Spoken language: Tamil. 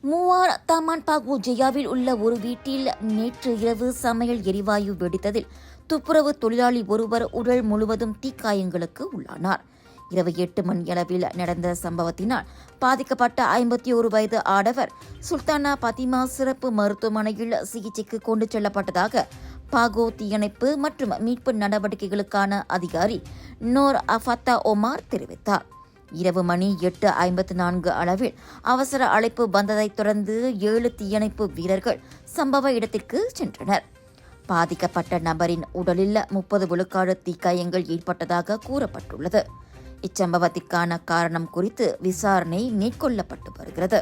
மூவார் தாமான் பாகு ஜெயாவில் உள்ள ஒரு வீட்டில் நேற்று இரவு சமையல் எரிவாயு வெடித்ததில் துப்புரவு தொழிலாளி ஒருவர் உடல் முழுவதும் தீக்காயங்களுக்கு உள்ளானார். இரவு 8 மணியளவில் நடந்த சம்பவத்தினால் பாதிக்கப்பட்ட 51 வயது ஆடவர் சுல்தானா பாத்திமா சிறப்பு மருத்துவமனையில் சிகிச்சைக்கு கொண்டு செல்லப்பட்டதாக பாகோ தீயணைப்பு மற்றும் மீட்பு நடவடிக்கைகளுக்கான அதிகாரி நோர் அஃபத்தா ஒமார் தெரிவித்தார். இரவு மணி 8:54 அளவில் அவசர அழைப்பு வந்ததைத் தொடர்ந்து 7 தீயணைப்பு வீரர்கள் சம்பவ இடத்திற்கு சென்றனர். பாதிக்கப்பட்ட நபரின் உடலில் 30 விழுக்காடு தீக்காயங்கள் ஏற்பட்டதாக கூறப்பட்டுள்ளது. இச்சம்பவத்திற்கான காரணம் குறித்து விசாரணை மேற்கொள்ளப்பட்டு வருகிறது.